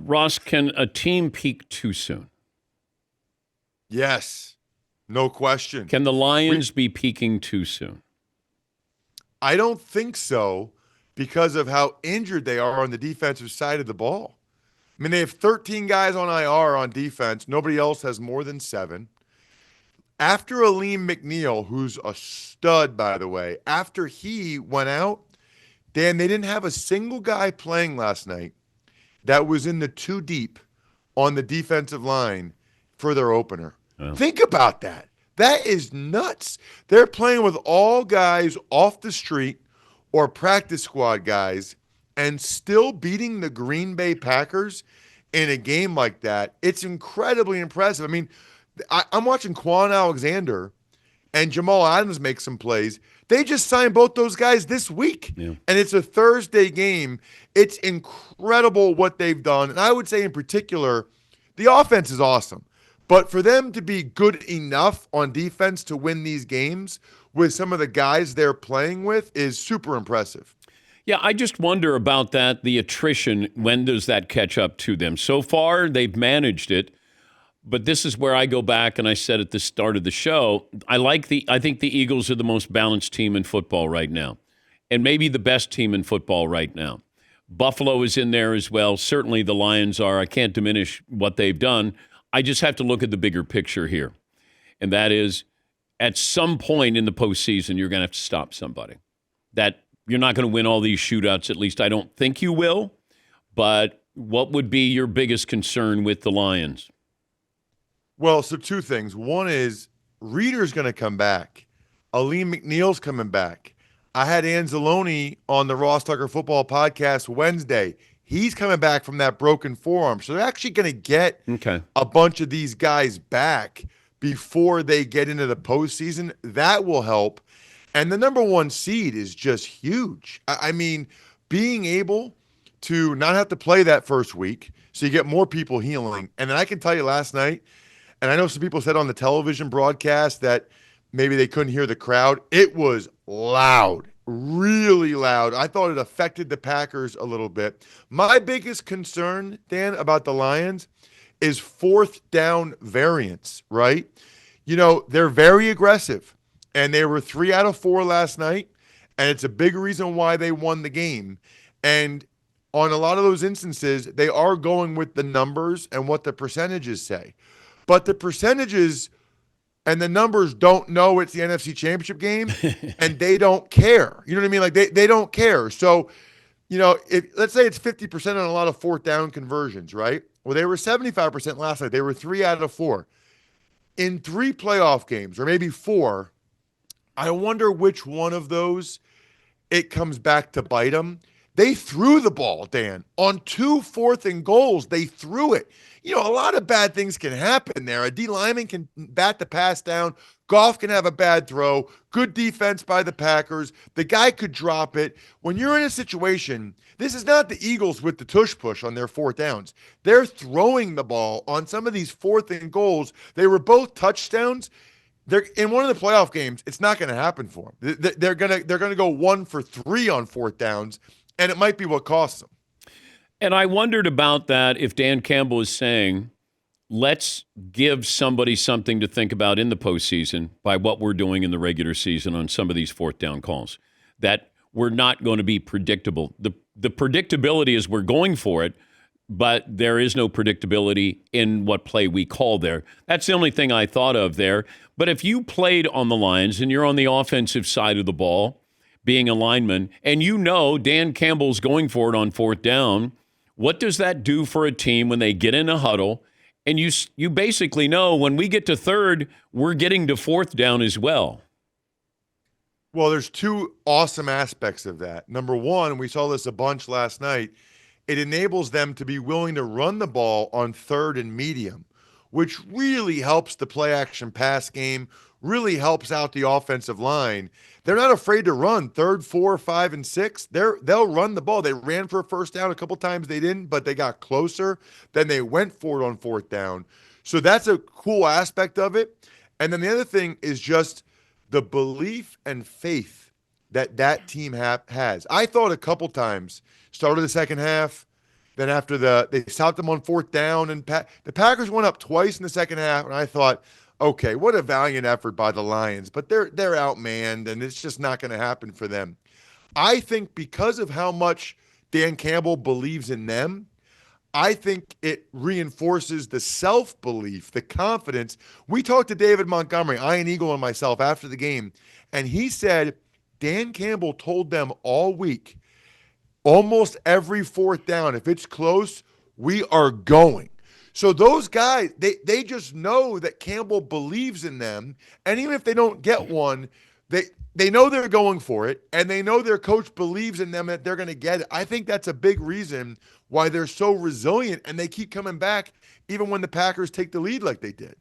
Ross, can a team peak too soon? Yes, no question. Can the We, Lions be peaking too soon? I don't think so because of how injured they are on the defensive side of the ball. I mean, they have 13 guys on IR on defense. Nobody else has more than 7. After Aleem McNeil, who's a stud, by the way, after he went out, Dan, they didn't have a single guy playing last night that was in the 2 deep on the defensive line for their opener. Well, Think about that. That is nuts. They're playing with all guys off the street or practice squad guys and still beating the Green Bay Packers in a game like that. It's incredibly impressive. I mean, I'm watching Quan Alexander and Jamal Adams make some plays. They just signed both those guys this week, yeah. and it's a Thursday game. It's incredible what they've done. And I would say in particular, the offense is awesome. But for them to be good enough on defense to win these games with some of the guys they're playing with is super impressive. Yeah, I just wonder about that, the attrition. When does that catch up to them? So far, they've managed it. But this is where I go back, and I said at the start of the show, I think the Eagles are the most balanced team in football right now, and maybe the best team in football right now. Buffalo is in there as well. Certainly the Lions are. I can't diminish what they've done. I just have to look at the bigger picture here, and that is at some point in the postseason, you're going to have to stop somebody. That you're not going to win all these shootouts, at least I don't think you will, but what would be your biggest concern with the Lions? Well, so 2 things. One is Reader's going to come back. Aleem McNeil's coming back. I had Anzalone on the Ross Tucker Football Podcast Wednesday. He's coming back from that broken forearm. So they're actually going to get a bunch of these guys back before they get into the postseason. That will help. And the number 1 seed is just huge. I mean, being able to not have to play that first week, so you get more people healing. And then I can tell you last night, and I know some people said on the television broadcast that maybe they couldn't hear the crowd. It was loud, really loud. I thought it affected the Packers a little bit. My biggest concern, Dan, about the Lions is 4th down variance, right? You know, they're very aggressive, and they were 3 out of 4 last night, and it's a big reason why they won the game. And on a lot of those instances, they are going with the numbers and what the percentages say. But the percentages and the numbers don't know it's the NFC Championship game, and they don't care. You know what I mean? Like, they don't care. So, you know, let's say it's 50% on a lot of 4th down conversions, right? Well, they were 75% last night. They were 3 out of 4. In 3 playoff games, or maybe 4, I wonder which one of those it comes back to bite them. They threw the ball, Dan, on 2 4th and goals. They threw it. You know, a lot of bad things can happen there. A D lineman can bat the pass down. Goff can have a bad throw. Good defense by the Packers. The guy could drop it. When you're in a situation, this is not the Eagles with the tush push on their 4th downs. They're throwing the ball on some of these 4th and goals. They were both touchdowns. They're in one of the playoff games. It's not going to happen for them. They're gonna go 1 for 3 on 4th downs, and it might be what costs them. And I wondered about that if Dan Campbell is saying, let's give somebody something to think about in the postseason by what we're doing in the regular season on some of these 4th down calls, that we're not going to be predictable. The predictability is we're going for it, but there is no predictability in what play we call there. That's the only thing I thought of there. But if you played on the Lions and you're on the offensive side of the ball, being a lineman, and you know Dan Campbell's going for it on 4th down, what does that do for a team when they get in a huddle? And you basically know when we get to 3rd, we're getting to 4th down as well. Well, there's 2 awesome aspects of that. Number 1, we saw this a bunch last night, it enables them to be willing to run the ball on 3rd and medium, which really helps the play action pass game, really helps out the offensive line. They're not afraid to run 3rd, 4, 5, and 6. They'll run the ball. They ran for a 1st down. A couple times they didn't, but they got closer. Then they went for it on 4th down. So that's a cool aspect of it. And then the other thing is just the belief and faith that team has. I thought a couple times, start of the second half, Then after they stopped them on fourth down, and the Packers went up twice in the second half, and I thought, okay, what a valiant effort by the Lions, but they're outmanned, and it's just not going to happen for them. I think because of how much Dan Campbell believes in them, I think it reinforces the self-belief, the confidence. We talked to David Montgomery, Iron Eagle, and myself after the game, and he said Dan Campbell told them all week, almost every fourth down, if it's close, we are going. So those guys, they just know that Campbell believes in them, and even if they don't get one, they know they're going for it, and they know their coach believes in them that they're going to get it. I think that's a big reason why they're so resilient, and they keep coming back even when the Packers take the lead like they did.